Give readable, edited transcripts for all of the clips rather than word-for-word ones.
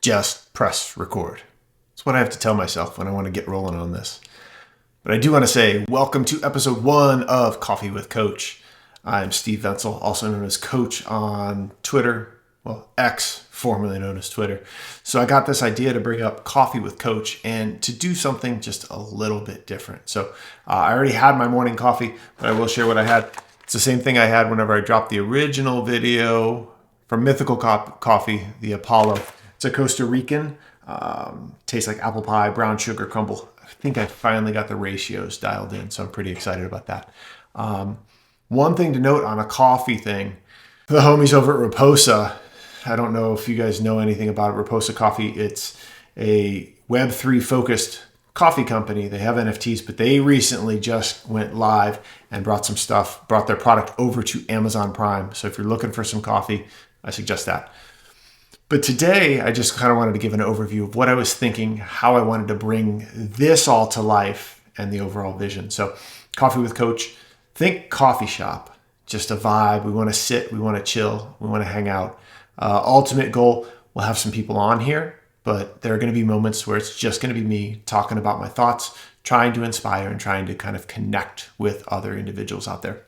just press record. That's what I have to tell myself when I want to get rolling on this. But I do want to say welcome to episode 1 of Coffee with Coach. I'm Steve Vensel, also known as Coach on Twitter, X, formerly known as Twitter. So I got this idea to bring up Coffee with Coach and to do something just a little bit different. So I already had my morning coffee, but I will share what I had. It's the same thing I had whenever I dropped the original video from Mythical Coffee, the Apollo. It's a Costa Rican, tastes like apple pie, brown sugar crumble. I think I finally got the ratios dialed in, so I'm pretty excited about that. One thing to note on a coffee thing, the homies over at Reposa, I don't know if you guys know anything about it. Reposa Coffee, it's a Web3 focused coffee company. They have NFTs, but they recently just went live and brought their product over to Amazon Prime. So if you're looking for some coffee, I suggest that. But today, I just kind of wanted to give an overview of what I was thinking, how I wanted to bring this all to life and the overall vision. So Coffee with Coach, think coffee shop, just a vibe. We want to sit, we want to chill, we want to hang out. Ultimate goal, we'll have some people on here, but there are going to be moments where it's just going to be me talking about my thoughts, trying to inspire and trying to kind of connect with other individuals out there.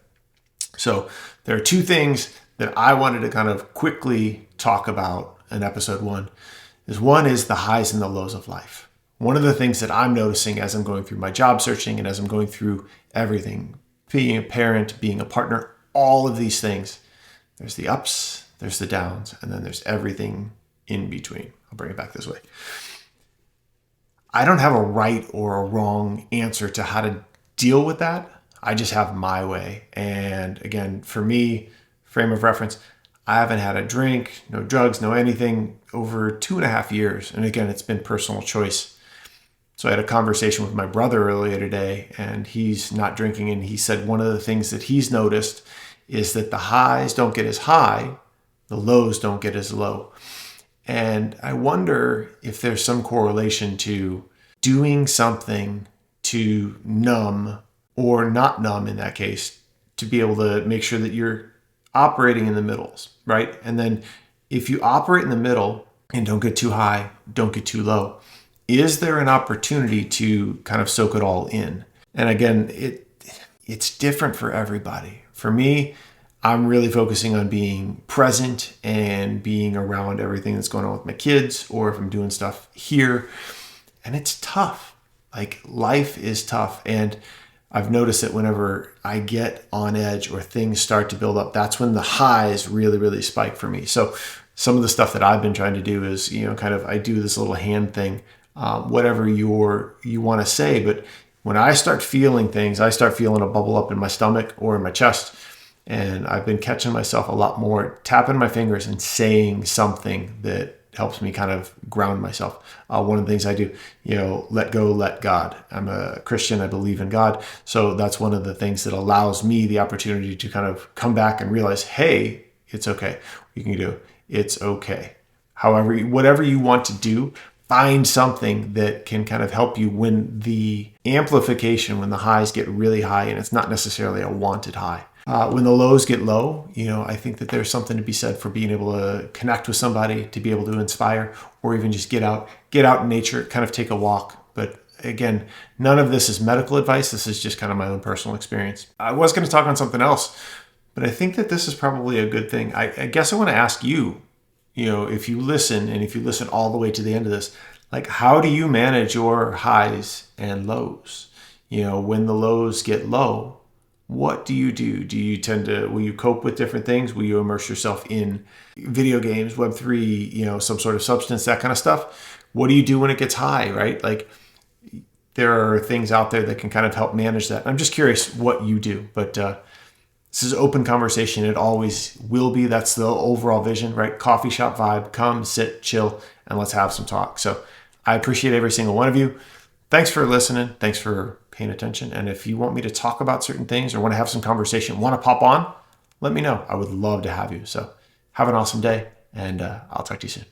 So there are two things that I wanted to kind of quickly talk about in episode 1. One is the highs and the lows of life. One of the things that I'm noticing as I'm going through my job searching and as I'm going through everything, being a parent, being a partner, all of these things, there's the ups, there's the downs, and then there's everything in between. I'll bring it back this way. I don't have a right or a wrong answer to how to deal with that. I just have my way. And again, for me, frame of reference, I haven't had a drink, no drugs, no anything over 2.5 years. And again, it's been personal choice. So I had a conversation with my brother earlier today, and he's not drinking. And he said one of the things that he's noticed is that the highs don't get as high, the lows don't get as low. And I wonder if there's some correlation to doing something to numb or not numb in that case, to be able to make sure that you're operating in the middles, right? And then if you operate in the middle and don't get too high, don't get too low, is there an opportunity to kind of soak it all in? And again, it's different for everybody. For me, I'm really focusing on being present and being around everything that's going on with my kids, or if I'm doing stuff here. And it's tough. Like, life is tough. And I've noticed that whenever I get on edge or things start to build up, that's when the highs really, really spike for me. So some of the stuff that I've been trying to do is, I do this little hand thing, whatever you want to say. But when I start feeling things, I start feeling a bubble up in my stomach or in my chest. And I've been catching myself a lot more, tapping my fingers and saying something that helps me kind of ground myself. One of the things I do, let go, let God. I'm a Christian. I believe in God. So that's one of the things that allows me the opportunity to kind of come back and realize, hey, it's okay. You can do, it's okay. However, whatever you want to do, find something that can kind of help you when the amplification, when the highs get really high, and it's not necessarily a wanted high. When the lows get low, I think that there's something to be said for being able to connect with somebody, to be able to inspire, or even just get out in nature, kind of take a walk. But again, none of this is medical advice. This is just kind of my own personal experience. I was going to talk on something else, but I think that this is probably a good thing. I guess I want to ask you, if you listen, and if you listen all the way to the end of this, like, how do you manage your highs and lows? When the lows get low, what do you do? Will you cope with different things? Will you immerse yourself in video games, Web3, some sort of substance, that kind of stuff? What do you do when it gets high, right? Like, there are things out there that can kind of help manage that. I'm just curious what you do, but this is open conversation. It always will be. That's the overall vision, right? Coffee shop vibe, come, sit, chill, and let's have some talk. So I appreciate every single one of you. Thanks for listening. Thanks for paying attention. And if you want me to talk about certain things or want to have some conversation, want to pop on, let me know. I would love to have you. So have an awesome day, and I'll talk to you soon.